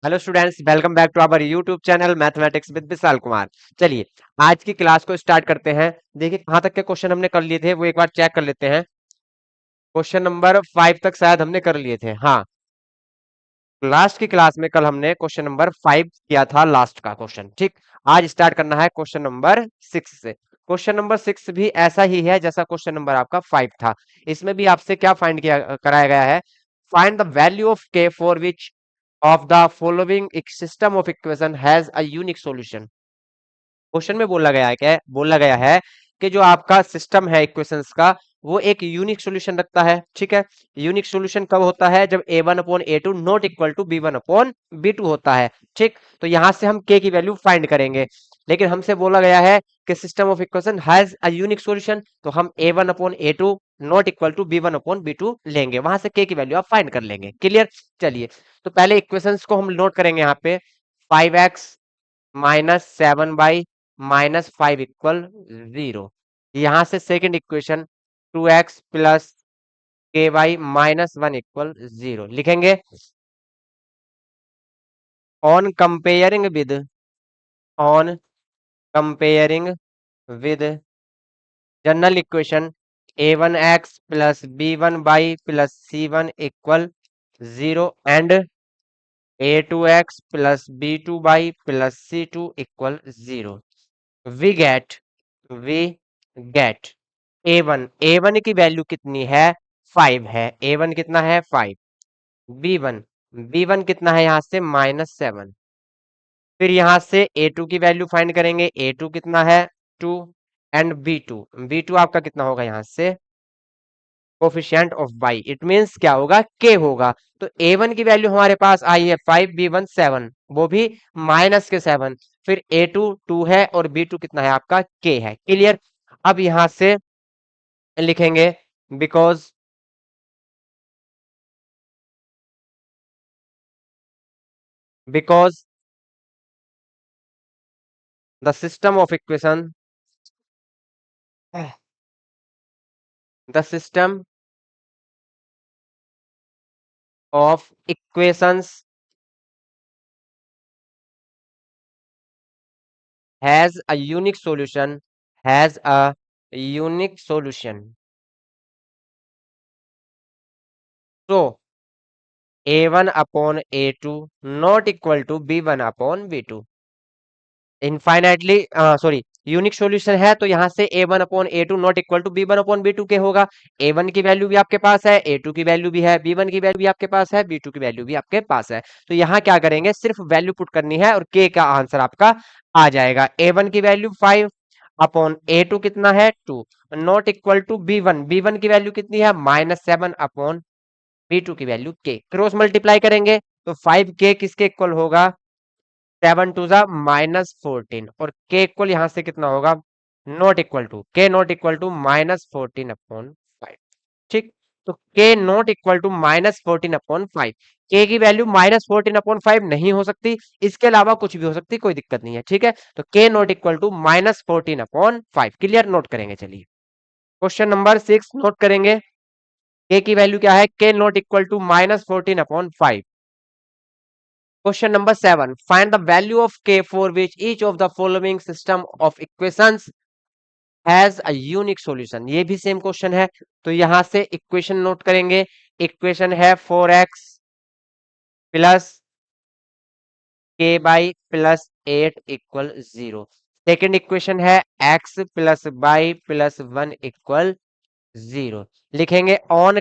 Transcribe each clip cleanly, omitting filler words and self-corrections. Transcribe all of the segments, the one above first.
Hello students, welcome back to our YouTube channel mathematics with Vishal Kumar. चलिए आज की class को स्टार्ट करते हैं। देखिए कहाँ तक के क्वेश्चन हमने कर लिए थे वो एक बार चेक कर लेते हैं। क्वेश्चन नंबर 5 तक शायद हमने कर लिए थे। हाँ, लास्ट की क्लास में कल हमने क्वेश्चन नंबर 5 किया था, लास्ट का क्वेश्चन। ठीक, आज स्टार्ट करना है क्वेश्चन नंबर 6 से। क्वेश्चन नंबर 6 भी ऐसा ही है जैसा क्वेश्चन नंबर आपका 5 था। इसमें भी आपसे क्या फाइंड किया कराया गया है, फाइंड द वैल्यू ऑफ के for which of the following system of equation has a unique solution। Question में बोला गया है, क्या बोला गया है कि जो आपका सिस्टम है इक्वेशंस का वो एक यूनिक सॉल्यूशन रखता है। ठीक है, यूनिक सॉल्यूशन कब होता है, जब a1/a2 not equal to b1/b2 होता है। ठीक, तो यहां से हम k की वैल्यू फाइंड करेंगे, लेकिन हमसे बोला गया है कि system of equation has a unique solution, तो हम a1/a2 not equal to b1/b2 लेंगे, वहां से k की वैल्यू आप फाइंड कर लेंगे। क्लियर। चलिए, तो पहले इक्वेशंस को हम नोट करेंगे यहाँ पे। 5x minus 7y-5 equal 0। यहां से second equation 2x plus k y -1 equal 0 लिखेंगे। On comparing with on comparing with general equation a1x plus b1y plus c1 equal 0 and a2x plus b2y plus c2 equal 0, we get we get a one की value कितनी है, 5 है। A one कितना है, 5। B one B one कितना है, यहाँ से -7। फिर यहाँ से ए टू की वैल्यू फाइंड करेंगे। ए टू कितना है, 2। एंड बी टू आपका कितना होगा, यहाँ से coefficient of by, it means क्या होगा, के होगा। तो ए वन की वैल्यू हमारे पास आई है 5, बी वन 7, वो भी -7। फिर ए टू 2 है और बी टू कितना है आपका, के है। क्लियर। अब यहां से लिखेंगे because because the system of equation the system of equations has a unique solution has a unique solution, तो a1/a2 not equal to b1/b2। Infinitely sorry, unique solution है तो यहाँ से a1/a2 not equal to b1/b2 के होगा। a1 की value भी आपके पास है, a2 की वैल्यू भी है, b1 की वैल्यू भी आपके पास है, b2 की वैल्यू भी आपके पास है। तो यहाँ क्या करेंगे, सिर्फ वैल्यू पुट करनी है और k का आंसर आपका आ जाएगा। a1 की वैल्यू 5/a2 कितना है, 2 नॉट इक्वल टू b1 की वैल्यू कितनी है, -7/b2 की वैल्यू k। क्रॉस मल्टीप्लाई करेंगे तो 5k किसके इक्वल होगा, 7 टू ज़ा -14, और के इक्वल यहां से कितना होगा, नॉट इक्वल टू के नॉट इक्वल टू -14/5। ठीक, तो के नॉट इक्वल टू -14/5, के की वैल्यू -14/5 नहीं हो सकती, इसके अलावा कुछ भी हो सकती, कोई दिक्कत नहीं है। ठीक है, तो k not equal to -14/5। Clear, note करेंगे। चलिए क्वेश्चन नंबर 6 नोट करेंगे। के की वैल्यू क्या है, k not equal to -14/5। Question number 7. Find the value of k for which each of the following system of equations has a unique solution। ये भी same question है, तो यहां से इक्वेशन नोट करेंगे। इक्वेशन है 4x प्लस के by plus 8 equal 0। Second equation है x plus by plus 1 equal 0। लिखेंगे on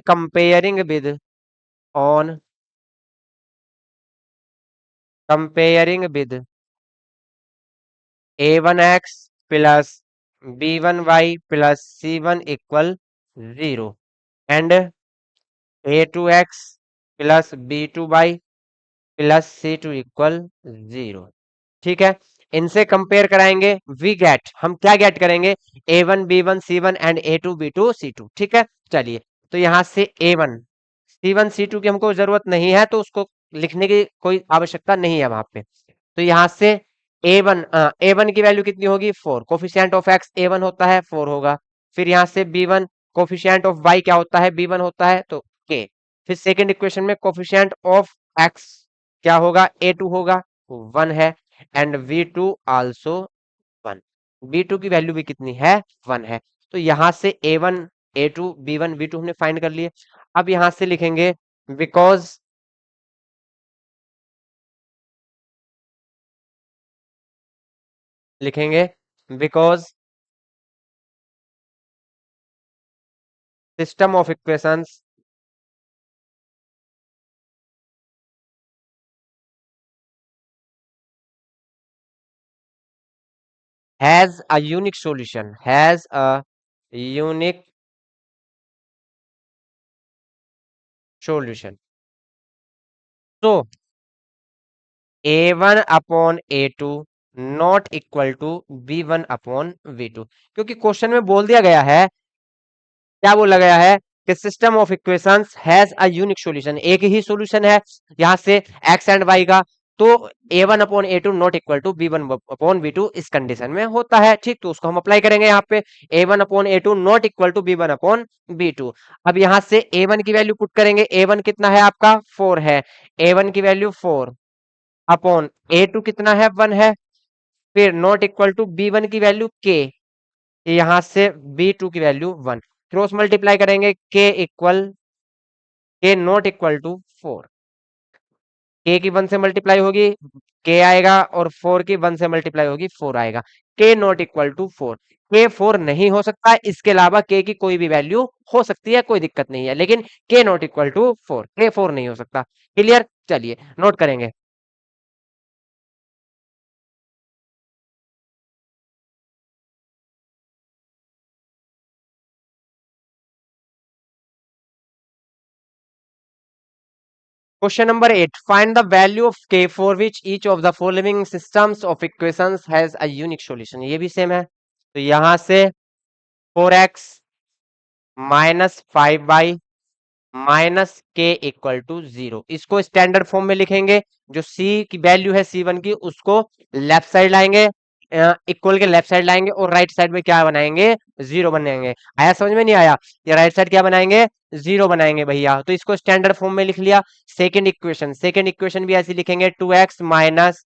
comparing with a1x plus b1y plus c1 equal 0 and a2x plus b2y plus c2 equal 0। ठीक है, इनसे compare कराएंगे। We get, हम क्या gate करेंगे, a1 b1 c1 and a2 b2 c2। ठीक है, चलिए तो यहां से a1 c1 c2 की हमको जरूरत नहीं है, तो उसको लिखने की कोई आवश्यकता नहीं है वहां पे। तो यहां से ए वन की वैल्यू कितनी होगी, 4। कोफिशिएंट ऑफ एक्स a1 होता है, 4 होगा। फिर यहां से b1 कोफिशिएंट ऑफ y क्या होता है, b1 होता है, तो k। फिर सेकंड इक्वेशन में कोफिशिएंट ऑफ x क्या होगा, A2 होगा 1 है, एंड V2 आल्सो 1। B2 की वैल्यू भी कितनी है, 1 है। तो यहां से A1 A2 B1 B2 हमने फाइंड कर लिए। अब यहां से लिखेंगे बिकॉज, लिखेंगे because system of equations has a unique solution, has a unique solution. तो A1 upon A2 not equal to B1 upon V2, क्योंकि क्वेश्चन में बोल दिया गया है, क्या बोला गया है कि system of equations has a unique solution, एक ही सॉल्यूशन है यहां से एक्स एंड वाई का। तो A1 upon A2 not equal to B1 upon B2 इस कंडीशन में होता है, ठीक। तो उसको हम अप्लाई करेंगे यहाँ पे, A1 upon A2 not equal to B1 upon B2। अब यहां से A1 की वैल्यू पुट करेंगे, A1 कितना है आपका 4 है, A1 की वैल्यू 4 अपॉन A2 कितना है 1 है, फिर नॉट इक्वल टू B1 की वैल्यू K, यहां से B2 की वैल्यू 1, क्रॉस मल्टीप्लाई करेंगे के नॉट इक्वल टू 4, के की 1 से मल्टीप्लाई होगी के आएगा, और 4 की 1 से मल्टीप्लाई होगी 4 आएगा। के नॉट इक्वल टू 4, के 4 नहीं हो सकता, इसके अलावा के की कोई भी वैल्यू हो सकती है, कोई दिक्कत नहीं है, लेकिन के नॉट इक्वल टू 4, के 4 नहीं हो सकता। क्लियर, चलिए नोट करेंगे। Question number 8. Find the value of k for which each of the following systems of equations has a unique solution. ये भी सेम है, तो यहां से 4x माइनस 5y माइनस के इक्वल टू 0, इसको स्टैंडर्ड फॉर्म में लिखेंगे। जो c की वैल्यू है C1 की, उसको लेफ्ट साइड लाएंगे, इक्वल के लेफ्ट साइड लाएंगे, और राइट साइड में क्या बनाएंगे, 0 बनाएंगे। आया समझ में, नहीं आया, ये राइट साइड क्या बनाएंगे, 0 बनाएंगे भैया। तो इसको स्टैंडर्ड फॉर्म में लिख लिया। सेकेंड इक्वेशन भी ऐसे लिखेंगे, 2x माइनस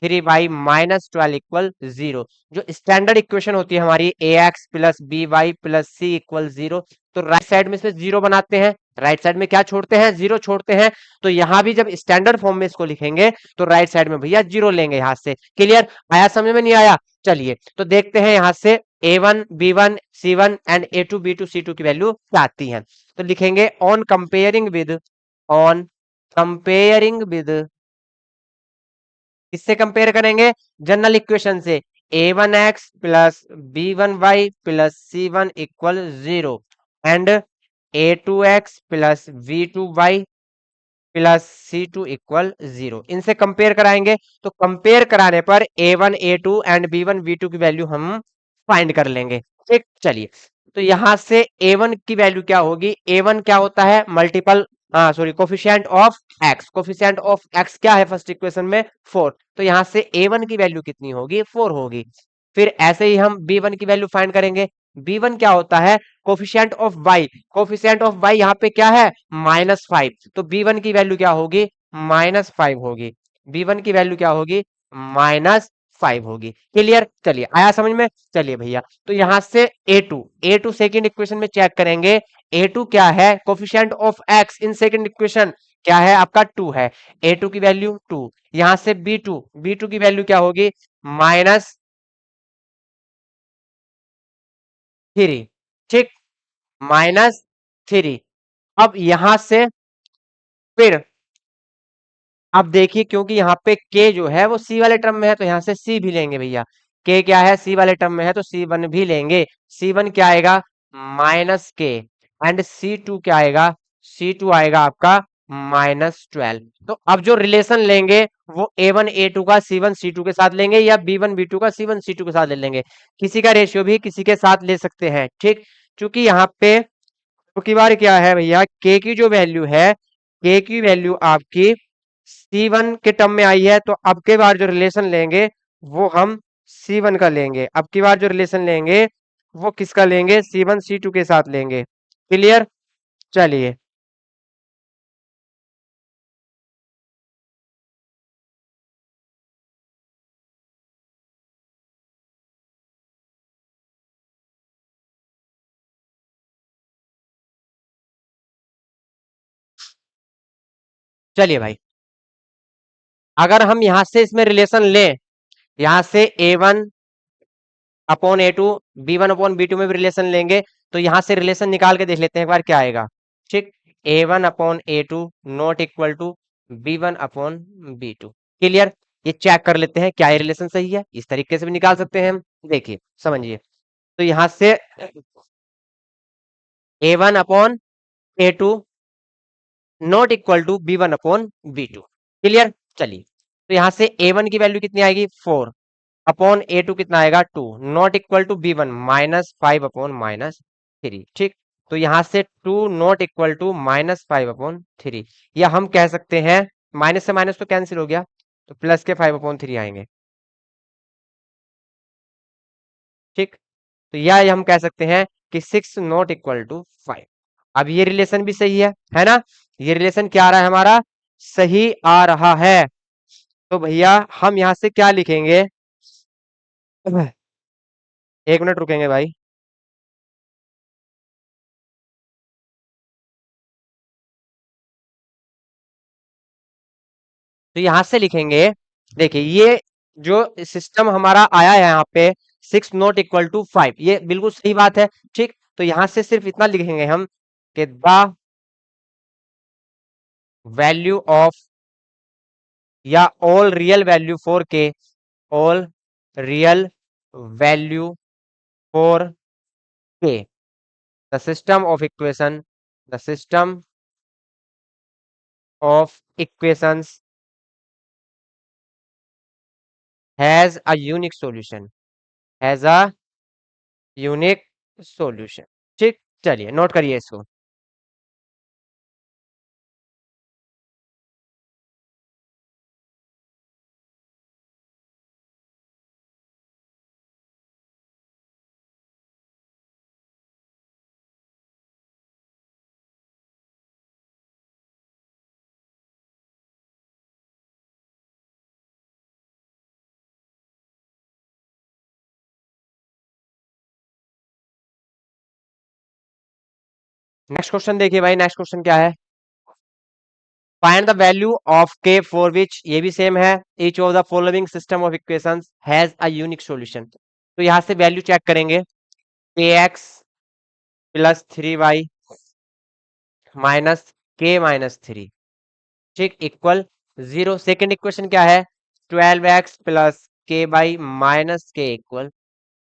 3y-12 इक्वल 0। जो स्टैंडर्ड इक्वेशन होती है हमारी, ax plus B Y plus C equal 0, तो राइट साइड में से 0 बनाते हैं, राइट साइड में क्या छोड़ते हैं, 0 छोड़ते हैं। तो यहां भी जब स्टैंडर्ड फॉर्म में इसको लिखेंगे, तो राइट साइड में भैया 0 लेंगे यहां से। क्लियर, आया समझ में, नहीं आया? चलिए तो देखते हैं यहां से A1 B1 C1 and A2 B2 C2 की वैल्यू क्या आती है। तो लिखेंगे ऑन कंपेयरिंग विद, किससे कंपेयर करेंगे, जनरल इक्वेशन से, A1x plus B1y plus C1 equal 0 and A2x plus V2y plus C2 equal 0, इनसे कंपेयर कराएंगे। तो कंपेयर कराने पर A1 A2 and B1 B2 की वैल्यू हम फाइंड कर लेंगे, ठीक। चलिए, तो यहां से A1 की वैल्यू क्या होगी, A1 क्या होता है, मल्टीपल, हाँ sorry, coefficient of x, coefficient of x क्या है फर्स्ट इक्वेशन में, 4। तो यहां से A1 की वैल्यू कितनी होगी, 4 होगी। फिर ऐसे ही हम B1 की वैल्यू फाइंड करेंगे। B1 क्या होता है, coefficient of y, coefficient of y यहाँ पे क्या है, -5, तो B1 की वैल्यू क्या होगी, -5 होगी। B1 की वैल्यू क्या होगी, -5 होगी। क्लियर, चलिए आया समझ में। चलिए भैया, तो यहां से A2 सेकेंड इक्वेशन में चेक करेंगे, A2 क्या है, coefficient of x in second equation क्या है आपका, 2 है। A2 की वैल्यू 2, यहां से B2 की वैल्यू क्या होगी, -3, ठीक, -3। अब यहां से फिर, अब देखिए, क्योंकि यहाँ पे के जो है वो सी वाले टर्म में है, तो यहाँ से सी भी लेंगे भैया। के क्या है, सी वाले टर्म में है, तो C1 भी लेंगे। C1 क्या आएगा, -k, एंड C2 क्या आएगा, C2 आएगा आपका -12। तो अब जो रिलेशन लेंगे, वो A1 A2 का C1 C2 के साथ लेंगे, या B1 B2 का C1 C2 के साथ ले लेंगे। किसी का रेशियो भी किसी के साथ ले सकते हैं, ठीक। क्योंकि यहाँ पे तो की बार क्या है भैया, के की जो वैल्यू है, के की वैल्यू आपकी C1 के टर्म में आई है, तो अब के बार जो रिलेशन लेंगे, वो हम C1 का लेंगे। अब की बार जो रिलेशन लेंगे, वो किसका लेंगे, C1 C2 के साथ लेंगे। क्लियर, चलिए चलिए भाई, अगर हम यहां से इसमें रिलेशन लें, यहां से A1 upon A2, B1 upon B2 में भी रिलेशन लेंगे, तो यहां से रिलेशन निकाल के देख लेते हैं एक बार क्या आएगा। ठीक, A1 upon A2 not equal to B1 upon B2। Clear? ये चेक कर लेते हैं क्या ये रिलेशन सही है, इस तरीके से भी निकाल सकते हैं हम। देखिए समझिए, तो यहां से A1 upon A2 not equal to B1 upon B2। Clear? चलिए, तो यहां से A1 की वैल्यू कितनी आएगी 4 अपॉन A2 कितना आएगा 2 not equal to B1 -5 upon -3। ठीक, तो यहां से 2 नॉट इक्वल टू -5/3, या हम कह सकते हैं माइनस से माइनस तो कैंसिल हो गया, तो प्लस के 5/3 आएंगे। ठीक, तो यह हम कह सकते हैं कि 6 नॉट इक्वल टू 5। अब ये रिलेशन भी सही है ना? ये रिलेशन क्या आ रहा है हमारा, सही आ रहा है। तो भैया हम यहां से क्या लिखेंगे, एक मिनट रुकेंगे भाई। तो यहां से लिखेंगे, देखिए ये जो सिस्टम हमारा आया है यहाँ पे 6 नॉट इक्वल टू 5, ये बिल्कुल सही बात है। ठीक, तो यहां से सिर्फ इतना लिखेंगे हम कि द वैल्यू ऑफ, या ऑल रियल वैल्यू फॉर के, ऑल रियल वैल्यू फॉर के, the system of equation, the system of equations has a unique solution, has a unique solution. ठीक, चलिए नोट करिए इसको। नेक्स्ट क्वेश्चन देखिए भाई, नेक्स्ट क्वेश्चन क्या है, फाइंड द वैल्यू ऑफ के फॉर विच, ये भी सेम है, each of the following system of equations has a unique solution. तो यहां से वैल्यू चेक करेंगे, के एक्स प्लस 3 वाई माइनस के माइनस 3, ठीक, इक्वल 0। सेकेंड इक्वेशन क्या है, 12x प्लस के बाई माइनस के इक्वल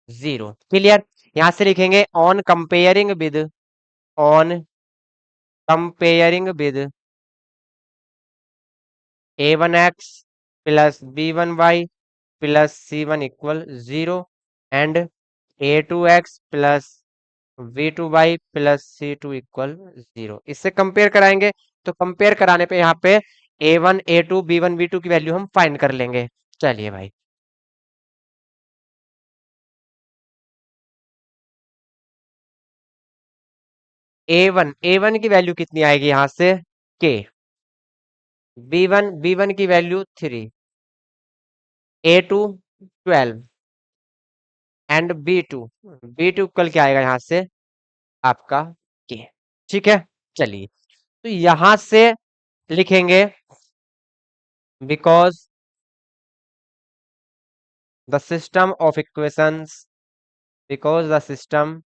0। क्लियर? यहां से लिखेंगे on comparing with, on comparing with a1x plus b1y plus c1 equal 0 and a2x plus v2y plus c2 equal 0। इससे कंपेयर कराएंगे, तो कंपेयर कराने पे यहाँ पे a1 a2 b1 b2 की वैल्यू हम फाइंड कर लेंगे। चलिए भाई, a1 की वैल्यू कितनी आएगी यहां से k, b1 की वैल्यू 3, a2 12 एंड b2 कल क्या आएगा यहां से आपका के। ठीक है, चलिए, तो यहां से लिखेंगे because the system of equations, because the system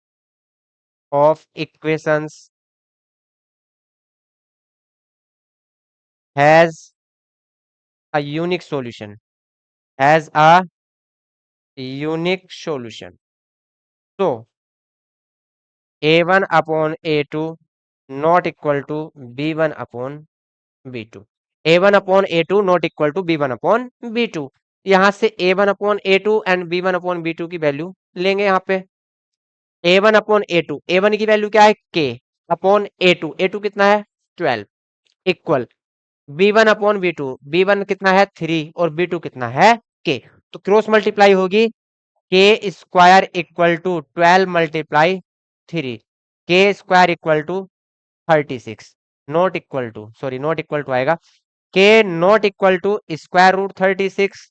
of equations has a unique solution, has a unique solution, तो a1 upon a2 not equal to b1 upon b2, a1 upon a2 not equal to b1 upon b2। यहां से a1 upon a2 and b1 upon b2 की value लेंगे यहाँ पे, a1 upon a2, a1 की value क्या है k upon a2, a2 कितना है 12 equal b1 upon b2, b1 कितना है 3 और b2 कितना है k, तो क्रॉस मल्टीप्लाई होगी k square equal to 12 multiply 3, k square equal to 36, not equal to, sorry not equal to आएगा, k not equal to square root 36,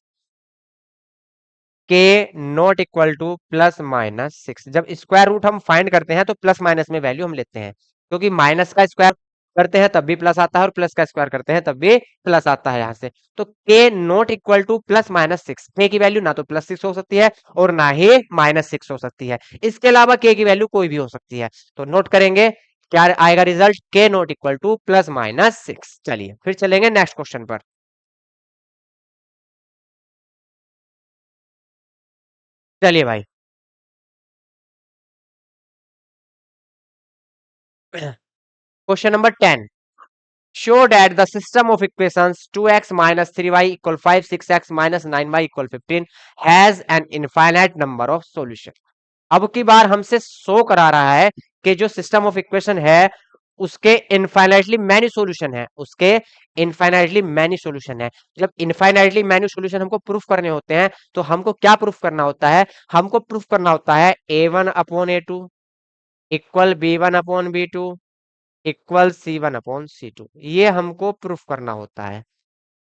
k not equal to +-6। जब square root हम find करते हैं तो plus minus में value हम लेते हैं, क्योंकि माइनस का स्क्वायर करते हैं तब भी प्लस आता है और प्लस का स्क्वायर करते हैं तब भी प्लस आता है यहाँ से। तो k not equal two plus minus six, के की वैल्यू ना तो प्लस सिक्स हो सकती है और ना ही माइनस सिक्स हो सकती है, इसके अलावा के की वैल्यू कोई भी हो सकती है। तो नोट करेंगे क्या आएगा रिजल्ट, के not equal two plus minus six. चलिए फिर चलेंगे नेक्स्ट क्वेश्चन पर। चलिए भाई, question number 10, show that the system of equations 2x minus 3y equal 5 6x minus 9y equal 15 has an infinite number of solution। अब की बार हमसे शो करा रहा है कि जो सिस्टम ऑफ इक्वेशन है उसके इनफाइनाइटली मैनी सॉल्यूशन है, उसके इनफाइनाइटली मैनी सॉल्यूशन है। जब इनफाइनाइटली मैनी सॉल्यूशन हमको प्रूफ करने होते हैं तो हमको क्या प्रूफ करना होता है, हमको प्रूफ करना होता है a1/a2 equal b1/b2 equal c1/c2, ये हमको प्रूफ करना होता है।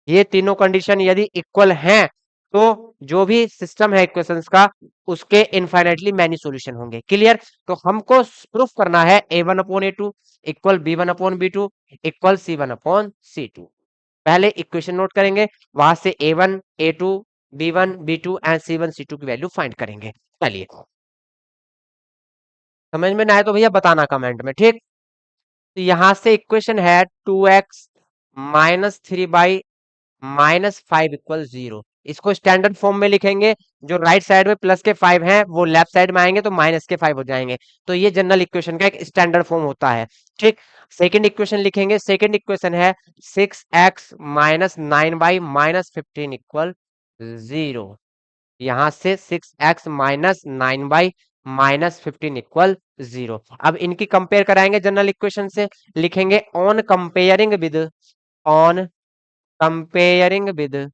ये तीनों कंडीशन यदि इक्वल हैं तो जो भी सिस्टम है इक्वेशंस का उसके इनफाइनाइटली मैनी सॉल्यूशन होंगे। क्लियर? तो हमको प्रूफ करना है a1/a2 equal b1/b2 equal c1/c2। पहले इक्वेशन नोट करेंगे, वहां से a1 a2 b1 b2 and c1 c2 की वैल्यू फाइंड करेंगे। चलिए, समझ में ना आए तो भैया बताना कमेंट में, ठीक। तो यहां से इक्वेशन है 2x minus 3y minus 5 equal 0। इसको स्टैंडर्ड फॉर्म में लिखेंगे, जो राइट साइड में प्लस के 5 हैं वो लेफ्ट साइड में आएंगे तो माइनस के 5 हो जाएंगे। तो ये जनरल इक्वेशन का एक स्टैंडर्ड फॉर्म होता है, ठीक। सेकंड इक्वेशन लिखेंगे, सेकंड इक्वेशन है 6x minus 9y minus 15 equal 0। यहां से 6x minus 9y minus 15 equal 0। अब इनकी कंपेयर कराएंगे जनरल इक्वेशन से, लिखेंगे on comparing with, on comparing with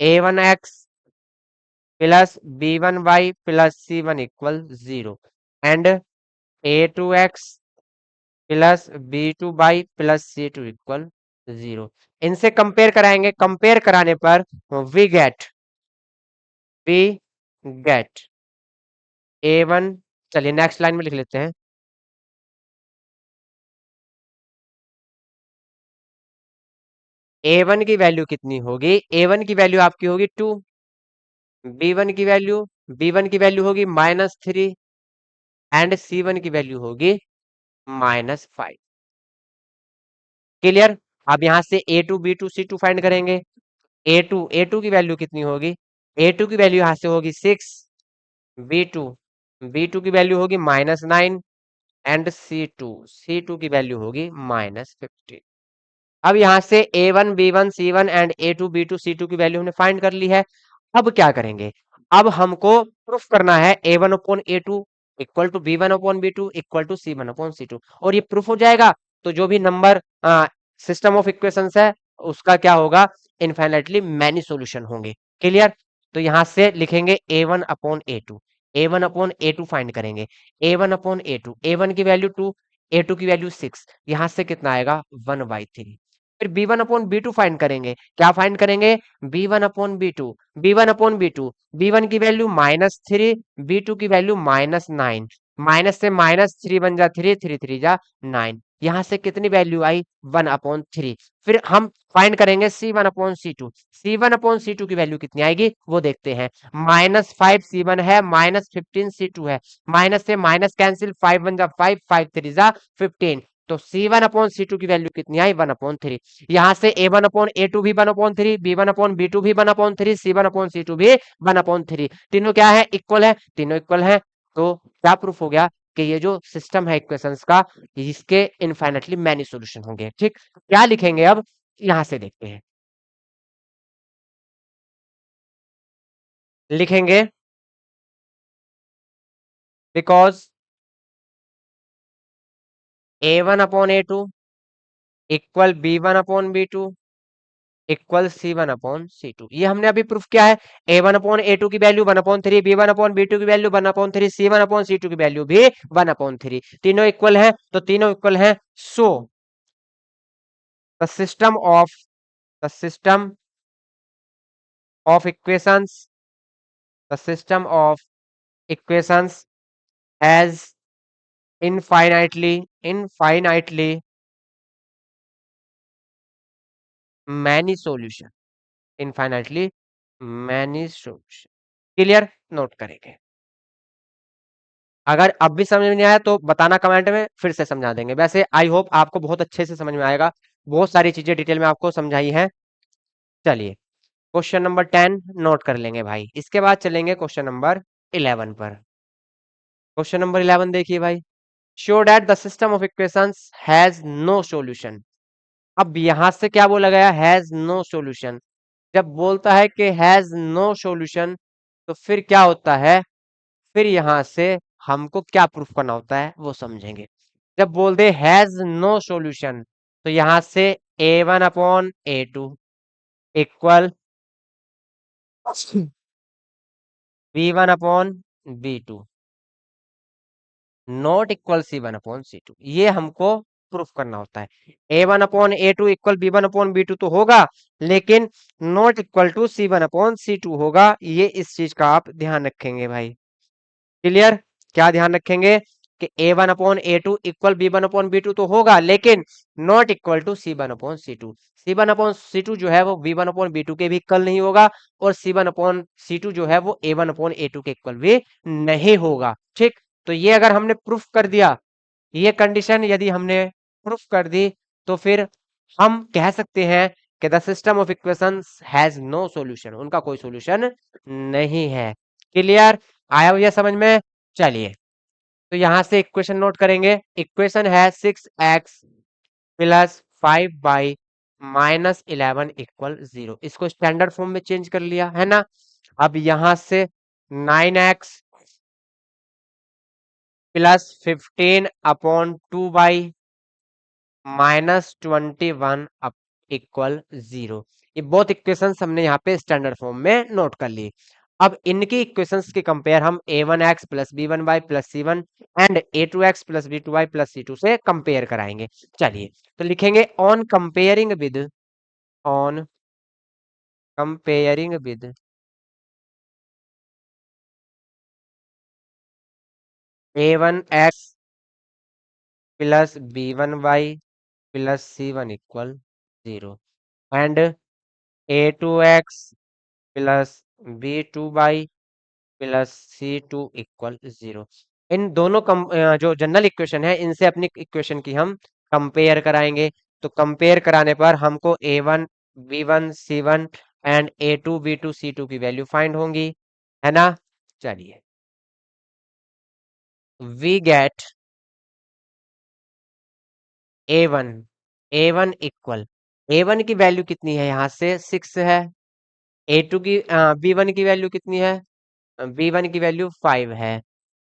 a1x plus b1y plus c1 equal 0 and a2x plus b2y plus c2 equal 0। इनसे compare कराएंगे, compare कराने पर वी गेट a1। चलिए नेक्स्ट लाइन में लिख लेते हैं, a1 की वैल्यू कितनी होगी, a1 की वैल्यू आपकी होगी 2, b1 की वैल्यू होगी -3 एंड c1 की वैल्यू होगी -5। क्लियर? अब यहां से a2 b2 c2 फाइंड करेंगे। a2 की वैल्यू कितनी होगी, a2 की वैल्यू यहां से होगी 6, b2 b2 की वैल्यू होगी -9 एंड c2 की वैल्यू होगी -15। अब यहां से a1 b1 c1 and a2 b2 c2 की वैल्यू हमने फाइंड कर ली है। अब क्या करेंगे, अब हमको प्रूफ करना है a1/a2 equal to b1/b2 equal to c1/c2, और ये प्रूफ हो जाएगा तो जो भी नंबर सिस्टम ऑफ इक्वेशंस है उसका क्या होगा, इनफाइनाइटली मैनी सॉल्यूशन होंगे। क्लियर? तो यहां से लिखेंगे a1/a2, a1/a2 फाइंड करेंगे, a1/a2, a1 की वैल्यू 2, a2 की वैल्यू 6, यहां से कितना आएगा 1/3। फिर b1/b2 फाइंड करेंगे, क्या फाइंड करेंगे, b1/b2, b1/b2, b1 की वैल्यू -3, b2 की वैल्यू -9, माइनस से -3 बन जा 3, 3 3 जा 9, यहां से कितनी वैल्यू आई 1/3। फिर हम फाइंड करेंगे c1/c2, c1/c2 की वैल्यू कितनी आएगी वो देखते हैं, -5 c1 है, -15 c2 है, माइनस से माइनस कैंसिल, 5 बन जा 5, 5 3 जा 15। तो c1/c2 की वैल्यू कितनी आई 1/3। यहां से a1/a2 भी 1/3, b1/b2 भी 1/3, c1/c2 भी 1/3, तीनों क्या है, इक्वल है, तीनों इक्वल है। तो क्या प्रूफ हो गया कि ये जो सिस्टम है इक्वेशंस का इसके इनफाइनाइटली मैनी सॉल्यूशन होंगे। ठीक, क्या लिखेंगे अब यहां से देखते हैं, लिखेंगे because a1/a2 equal b1/b2 equal c1/c2, ये हमने अभी प्रूफ किया है। a1/a2 की वैल्यू 1/3, b1/b2 की वैल्यू 1/3, c1/c2 की वैल्यू भी 1/3, तीनों इक्वल है तो तीनों इक्वल है। So the system of, the system of equations, the system of equations has infinitely infinitely many solution, infinitely many solution. Clear, note करेंगे। अगर अब भी समझ में नहीं आया तो बताना कमेंट में, फिर से समझा देंगे। वैसे आई होप आपको बहुत अच्छे से समझ में आएगा, बहुत सारी चीजें डिटेल में आपको समझाई हैं। चलिए क्वेश्चन नंबर 10 नोट कर लेंगे भाई, इसके बाद चलेंगे क्वेश्चन नंबर 11 पर। क्वेश्चन नंबर 11 देखिए भाई, show that the system of equations has no solution. अब यहां से क्या बोला गया, हैज नो सॉल्यूशन। जब बोलता है कि हैज नो सॉल्यूशन तो फिर क्या होता है, फिर यहां से हमको क्या प्रूफ करना होता है वो समझेंगे। जब बोलते हैज नो सॉल्यूशन तो यहां से A1/A2 equal B1/B2 not equal C1/C2, ये हमको प्रूफ करना होता है। A1/A2 इक्वल B1/B2 तो होगा, लेकिन नॉट इक्वल टू C1/C2 होगा। ये इस चीज का आप ध्यान रखेंगे भाई। क्लियर, क्या ध्यान रखेंगे कि A1/A2 इक्वल B1/B2 तो होगा, लेकिन not equal to C1/C2। C1/C2 जो है वो B1/B2 के भी इक्वल नहीं होगा, और C1/C2 जो है वो A1/A2 के इक्वल भी नहीं होगा। ठीक, तो ये अगर हमने प्रूफ कर दिया, ये कंडीशन यदि हमने प्रूफ कर दी, तो फिर हम कह सकते हैं कि the system of equations has no solution, उनका कोई सॉल्यूशन नहीं है। क्लियर, आया भैया समझ में। चलिए तो यहां से इक्वेशन नोट करेंगे। इक्वेशन है 6x+5y-11 इक्वल 0। इसको स्टैंडर्ड फॉर्म में चेंज कर लिया है ना। अब यहां से 9x+15/2y -21 इक्वल 0। ये बहुत इक्वेशंस हमने यहाँ पे स्टैंडर्ड फॉर्म में नोट कर ली। अब इनकी इक्वेशंस के कंपेयर हम A1x+B1y+C1 एंड A2x+B2y+C2 से कंपेयर कराएंगे। चलिए तो लिखेंगे on comparing with A1x+B1y+C1 equal 0 and A2x+B2y+C2 equal 0। इन दोनों जो जनरल इक्वेशन है इनसे अपनी इक्वेशन की हम कंपेयर कराएंगे। तो कंपेयर कराने पर हमको A1 B1 C1 and A2 B2 C2 की वैल्यू फाइंड होंगी, है ना। चलिए we gate A1 A1 equal, A1 की वैल्यू कितनी है, यहाँ से 6 है। A2 की B1 की वैल्यू कितनी है, B1 की वैल्यू 5 है।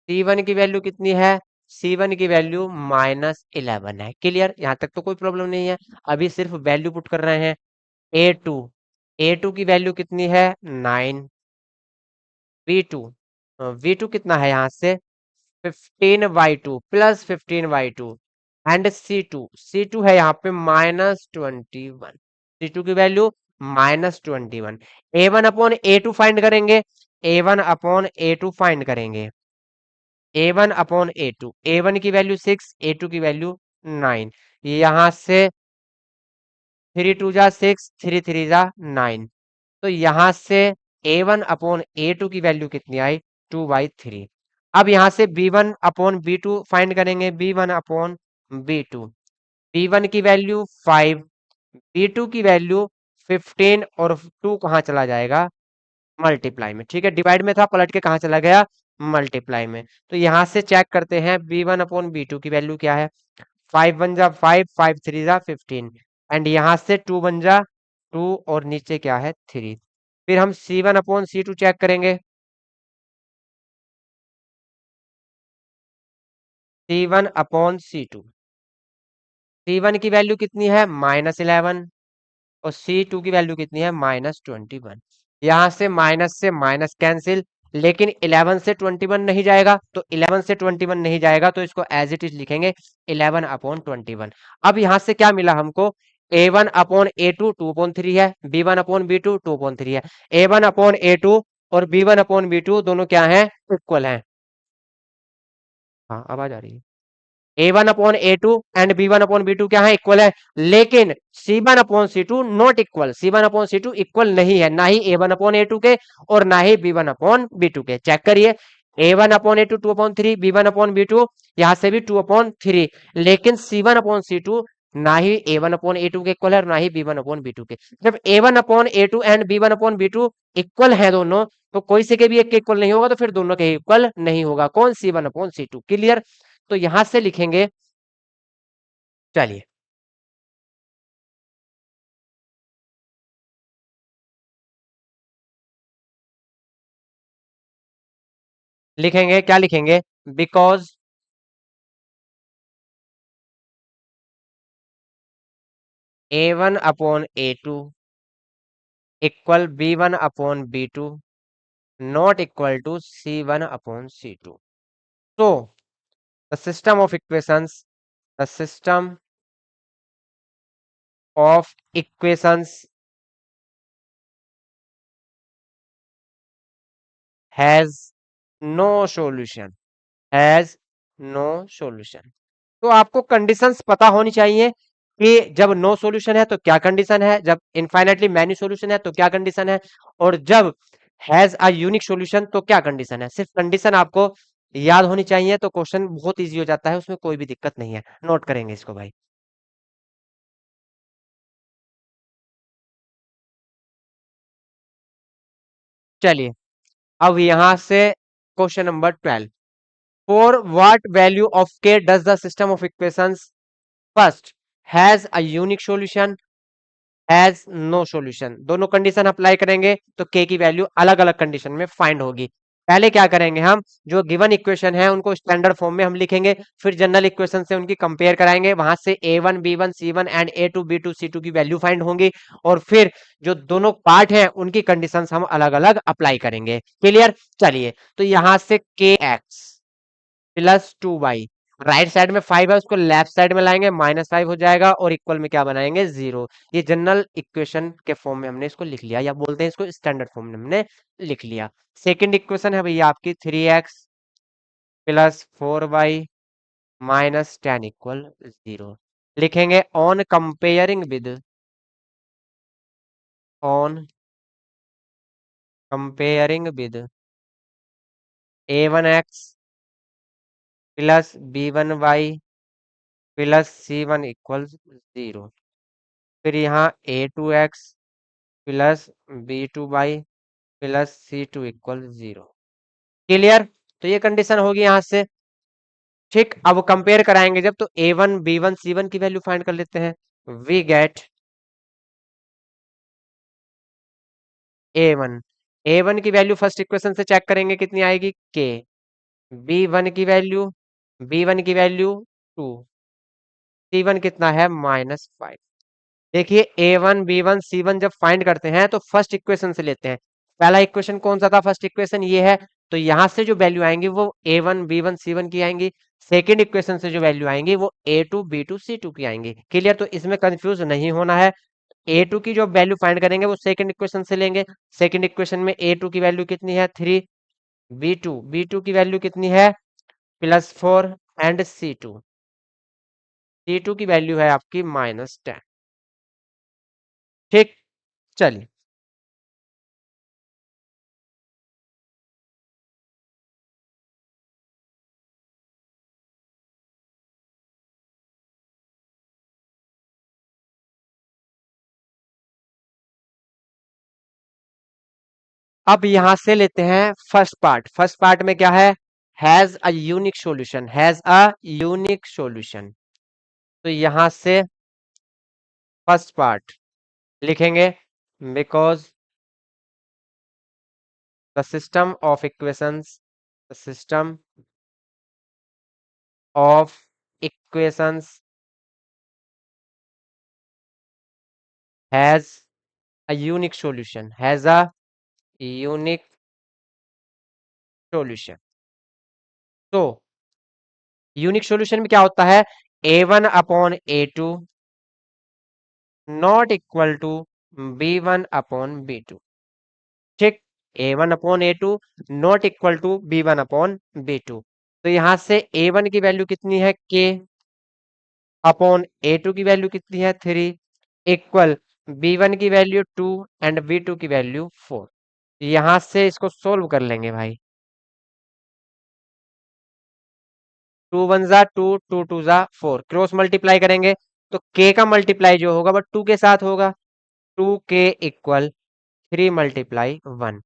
C1 की वैल्यू कितनी है, C1 की वैल्यू -11 है। क्लियर, यहाँ तक तो कोई प्रॉब्लम नहीं है। अभी सिर्फ वैल्यू पुट कर रहे हैं। A2 A2 की वैल्यू कितनी है, 9। V2 V2 कितना है, यहाँ से 15/2 +15/2 एंड C2 है यहाँ पे -21। C2 की वैल्यू -21। A1/A2 फाइंड करेंगे, A1/A2 फाइंड करेंगे। A1/A2, A1 की वैल्यू 6, A2 की वैल्यू 9। यहां से 3 2 जा 6, 3 3 जा 9। तो यहां से A1/A2 की वैल्यू कितनी आई, 2/3। अब यहां से B1/B2 फाइंड करेंगे, B1/B2। B1 की वैल्यू 5, B2 की वैल्यू 15, और 2 कहाँ चला जाएगा, मल्टीप्लाई में। ठीक है, डिवाइड में था, पलट के कहाँ चला गया, मल्टीप्लाई में। तो यहां से चेक करते हैं B1/B2 की वैल्यू क्या है। 5 1 जा 5, 5 3 जा 15, एंड यहां से 2 1 जा 2, और नीचे क्या है 3। फिर हम C1/C2 चेक करेंगे। C1/C2, C1 की वैल्यू कितनी है, -11, और C2 की वैल्यू कितनी है, -21। यहां से माइनस कैंसिल, लेकिन 11 से 21 नहीं जाएगा, तो 11 से 21 नहीं जाएगा तो इसको एज इट इज लिखेंगे 11/21। अब यहां से क्या मिला हमको, A1/A2 2/3 है, B1/B2 2/3 है। A1/A2 और B1/B2 दोनों क्या है, इक्वल है। हाँ आवाज आ रही है। A one upon A two and B one upon B two क्या है, इक्वल है, लेकिन C one upon C two not equal, C one upon C two equal नहीं है, ना ही A one upon A two के और ना ही B one upon B two के। चेक करिए, A one upon A two 2/3, B one upon B two यहां से भी 2/3, लेकिन C one upon C two ना ही A one upon A two के इक्वल है और ना ही B one upon B two के। जब A one upon A two and B one upon B two equal है दोनों, तो कोई से के भी एक के इक्वल नहीं होगा, तो फिर दोनों के इक्वल नहीं होगा। कौन, C one upon C two. Clear. तो यहां से लिखेंगे, चलिए लिखेंगे, क्या लिखेंगे, because A one upon A two equal B one upon B two not equal to C one upon C two. So the system of equations, the system of equations has no solution, has no solution। तो आपको conditions पता होनी चाहिए कि जब no solution है तो क्या कंडीशन है, जब इनफाइनाइटली मैनी सॉल्यूशन है तो क्या कंडीशन है, और जब हैज अ यूनिक सॉल्यूशन तो क्या कंडीशन है। सिर्फ कंडीशन आपको याद होनी चाहिए तो क्वेश्चन बहुत इजी हो जाता है, उसमें कोई भी दिक्कत नहीं है। नोट करेंगे इसको भाई। चलिए अब यहां से question number 12, for what value of k does the system of equations first has a unique solution, has no solution। दोनों कंडीशन अप्लाई करेंगे तो k की वैल्यू अलग अलग कंडीशन में फाइंड होगी। पहले क्या करेंगे, हम जो गिवन इक्वेशन है उनको स्टैंडर्ड फॉर्म में हम लिखेंगे, फिर जनरल इक्वेशन से उनकी कंपेयर कराएंगे, वहां से A one B one C one and A two B two C two की वैल्यू फाइंड होंगी, और फिर जो दोनों पार्ट हैं उनकी कंडीशन हम अलग अलग अप्लाई करेंगे। क्लियर। चलिए तो यहां से k x plus 2 y, right side में 5 है उसको लेफ्ट साइड में लाएंगे, -5 हो जाएगा और इक्वल में क्या बनाएंगे, 0। ये जनरल इक्वेशन के फॉर्म में हमने इसको लिख लिया, या बोलते हैं इसको स्टैंडर्ड फॉर्म में हमने लिख लिया। सेकंड इक्वेशन है भैया आपकी 3x प्लस 4y -10 इक्वल 0। लिखेंगे on comparing with, on comparing with a1x plus b1y plus c1 equal 0। फिर यहाँ a2x plus b2y plus c2 equal 0। Clear. तो ये कंडीशन होगी यहां से। ठीक, अब कंपेयर कराएंगे जब, तो a1 b1 c1 की वैल्यू फाइंड कर लेते हैं। वी गेट a1, a1 की वैल्यू फर्स्ट इक्वेशन से चेक करेंगे कितनी आएगी, k। b1 की वैल्यू, b1 की वैल्यू 2, c1 कितना है -5। देखिए ए one B one C one जब फाइंड करते हैं तो फर्स्ट इक्वेशन से लेते हैं। पहला इक्वेशन कौन सा था, फर्स्ट इक्वेशन ये है, तो यहां से जो वैल्यू आएंगी वो A one B one C one की आएंगी। सेकेंड इक्वेशन से जो वैल्यू आएंगी वो A two B two C two की आएंगी। क्लियर। तो इसमें कंफ्यूज नहीं होना है। ए टू की जो वैल्यू फाइंड करेंगे वो सेकेंड इक्वेशन से लेंगे। सेकेंड इक्वेशन में ए टू की वैल्यू कितनी है 3, बी टू की वैल्यू कितनी है +4 एंड सी टू की वैल्यू है आपकी -10। ठीक। चलिए अब यहां से लेते हैं फर्स्ट पार्ट। फर्स्ट पार्ट में क्या है, has a unique solution, has a unique solution. तो यहां से फर्स्ट पार्ट लिखेंगे, because the system of equations, the system of equations has a unique solution, has a unique solution. तो unique solution में क्या होता है, A one upon A two not equal to B one upon B two. ठीक, A one upon A two not equal to B one upon B two. तो यहां से A1 की वैल्यू कितनी है k अपॉन A2 की value कितनी है 3 इक्वल B1 की वैल्यू 2 एंड B2 की वैल्यू 4। यहां से इसको सोल्व कर लेंगे भाई। 2 1 जा 2, 2 2 जा 4, क्रॉस मल्टीप्लाई करेंगे तो k का मल्टीप्लाई जो होगा वह 2 के साथ होगा। 2k equal 3 multiply 1,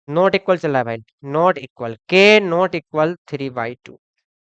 not equal चल रहा है भाई, not equal k not equal 3/2।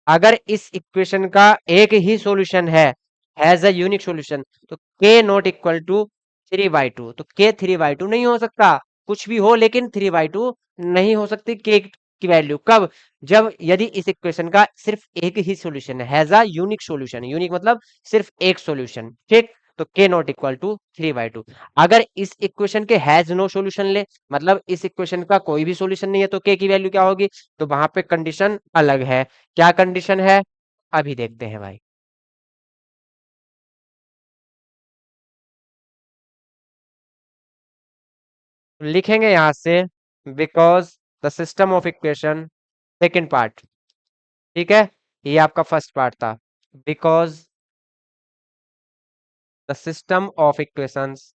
अगर इस इक्वेशन का एक ही solution has a unique solution, तो k नॉट इक्वल टू 3/2, तो k 3/2 नहीं हो सकता। कुछ भी हो लेकिन 3/2 नहीं हो सकती k की वैल्यू। कब? जब यदि इस इक्वेशन का सिर्फ एक ही सॉल्यूशन है, has a unique solution, unique मतलब सिर्फ एक सॉल्यूशन, ठीक। तो k नॉट इक्वल टू 3/2। अगर इस इक्वेशन के हैज नो सॉल्यूशन ले, मतलब इस इक्वेशन का कोई भी सॉल्यूशन नहीं है, तो k की वैल्यू क्या होगी? तो वहां पे कंडीशन अलग है। क्या कंडीशन है अभी देखते हैं भाई। लिखेंगे यहां से because the system of equation, second part, ठीक है। ये आपका फर्स्ट पार्ट था। Because the system of equations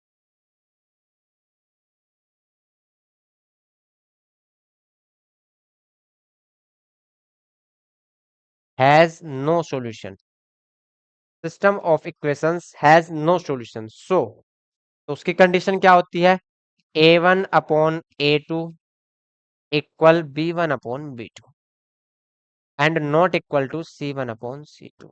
has no solution, system of equations has no solution, so तो उसकी कंडीशन क्या होती है? A1 upon A2 equal B1 upon B2 and not equal to C1 upon C2,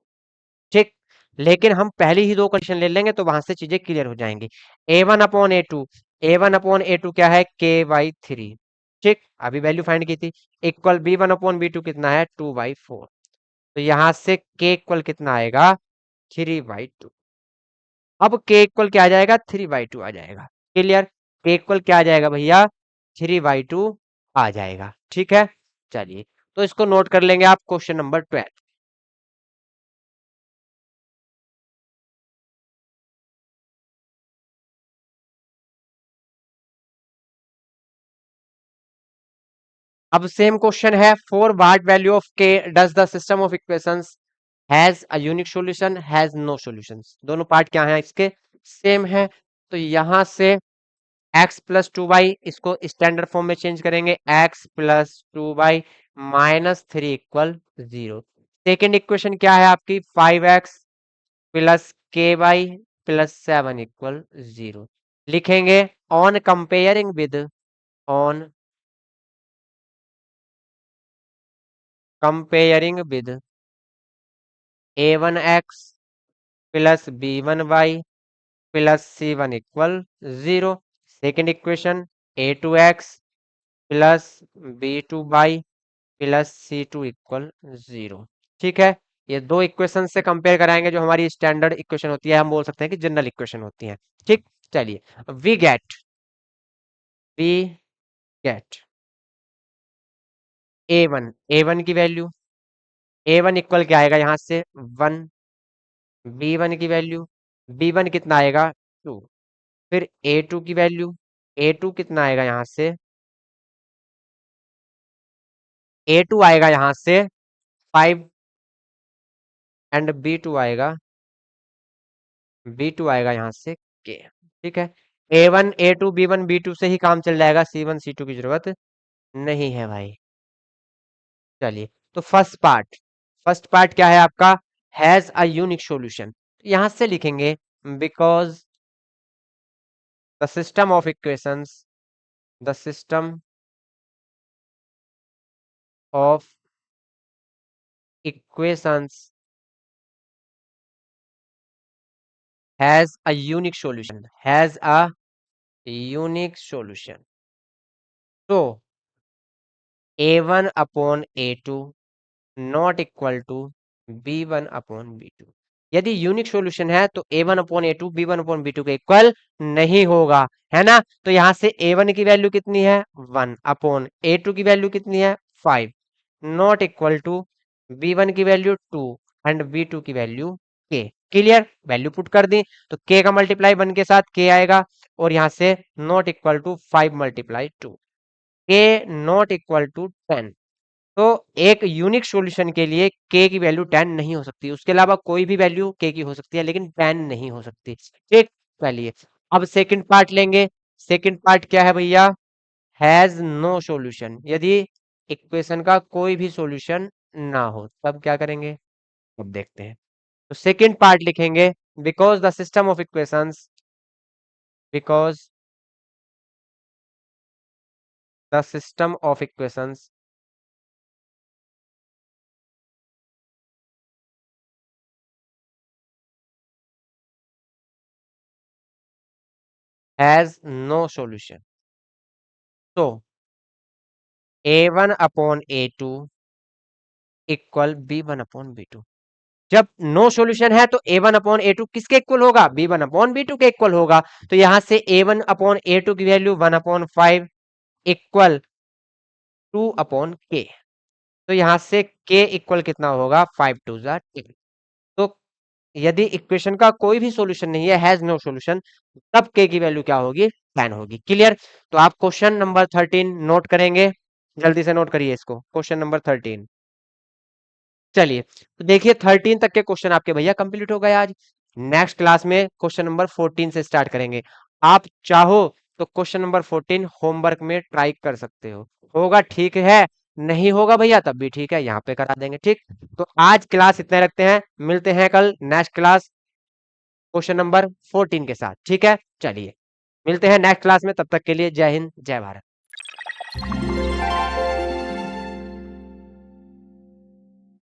ठीक। लेकिन हम पहली ही दो कंडीशन ले लेंगे तो वहां से चीजें क्लियर हो जाएंगी। A1 upon A2, A1 upon A2 क्या है? k/3, ठीक। अभी वैल्यू फाइंड की थी। इक्वल B1 अपॉन B2 कितना है? 2/4। तो यहां से k इक्वल कितना आएगा? 3/2। अब k इक्वल क्या आ जाएगा? 3/2 आ जाएगा। क्लियर? k इक्वल क्या आ जाएगा भैया? 3/2 आ जाएगा, ठीक है। चलिए, तो इसको नोट कर लेंगे आप, क्वेश्चन नंबर 12। अब सेम क्वेश्चन है, for what value of k does the system of equations has a unique solution, has no solutions. दोनों पार्ट क्या है इसके? सेम है। तो यहां से x+2y इसको स्टैंडर्ड फॉर्म में चेंज करेंगे, x+2y -3 इक्वल 0। सेकेंड इक्वेशन क्या है आपकी? 5x plus ky plus 7 equal 0। लिखेंगे on comparing with, on comparing with a1x plus b1y plus c1 equal 0। Second equation a2x plus b2y plus c2 equal 0, ठीक है। ये दो इक्वेशन से कंपेयर कराएंगे जो हमारी स्टैंडर्ड इक्वेशन होती है, हम बोल सकते हैं कि जनरल इक्वेशन होती है, ठीक। चलिए, we get we get a one की वैल्यू, A1 इक्वल क्या आएगा यहां से? 1। B1 की वैल्यू, B1 कितना आएगा? 2। फिर A2 की वैल्यू, A2 कितना आएगा यहां से? A2 आएगा यहां से 5 एंड B2 आएगा यहां से K, ठीक है। A1 A2 B1 B2 से ही काम चल जाएगा, C1 C2 की जरूरत नहीं है भाई। चलिए, तो फर्स्ट पार्ट क्या है आपका? Has a unique solution. यहां से लिखेंगे because the system of equations, the system of equations has a unique solution, has a unique solution. तो A1 upon A2 not equal to B1 upon B2। यदि unique solution है तो A1 upon A2 B1 upon B2 के equal नहीं होगा, है ना। तो यहां से A1 की वैल्यू कितनी है? 1 अपॉन A2 की वैल्यू कितनी है? 5, नॉट इक्वल टू B1 की वैल्यू 2 एंड B2 की value K। Clear? Value put कर दी तो K का मल्टीप्लाई 1 के साथ K आएगा, और यहां से not equal to 5 multiply 2, K not equal to 10। तो एक यूनिक सॉल्यूशन के लिए के की वैल्यू 10 नहीं हो सकती, उसके अलावा कोई भी वैल्यू के की हो सकती है लेकिन 10 नहीं हो सकती। ठीक, चलिए अब सेकंड पार्ट लेंगे। सेकंड पार्ट क्या है भैया? Has no solution. यदि इक्वेशन का कोई भी सॉल्यूशन ना हो तब क्या करेंगे, अब देखते हैं। तो सेकंड पार्ट लिखेंगे, because the system of equations, because the system of equations has no solution, तो a1 upon a2 equal b1 upon b2। जब नो सॉल्यूशन है तो a1 अपॉन a2 किसके इक्वल होगा? b1 अपॉन b2 के equal होगा। तो यहां से a1 अपॉन a2 की value 1 upon 5 equal 2 upon k। तो यहां से k इक्वल कितना होगा? 5 टू जा 10। तो यदि इक्वेशन का कोई भी सॉल्यूशन नहीं है, हैज नो सॉल्यूशन, तब k की वैल्यू क्या होगी? 10 होगी। क्लियर? तो आप क्वेश्चन नंबर 13 नोट करेंगे, जल्दी से नोट करिए इसको, क्वेश्चन नंबर 13। चलिए तो देखिए 13 तक के क्वेश्चन आपके भैया कंप्लीट हो गए आज। नेक्स्ट क्लास में क्वेश्चन नंबर 14 से स्टार्ट करेंगे। आप चाहो तो क्वेश्चन नंबर 14 होमवर्क में ट्राई कर सकते हो, होगा ठीक है, नहीं होगा भैया तब भी ठीक है, यहाँ पे करा देंगे। ठीक, तो आज क्लास इतने रखते हैं, मिलते हैं कल नेक्स्ट क्लास क्वेश्चन नंबर 14 के साथ। ठीक है, चलिए मिलते हैं नेक्स्ट क्लास में, तब तक के लिए जय हिंद जय भारत।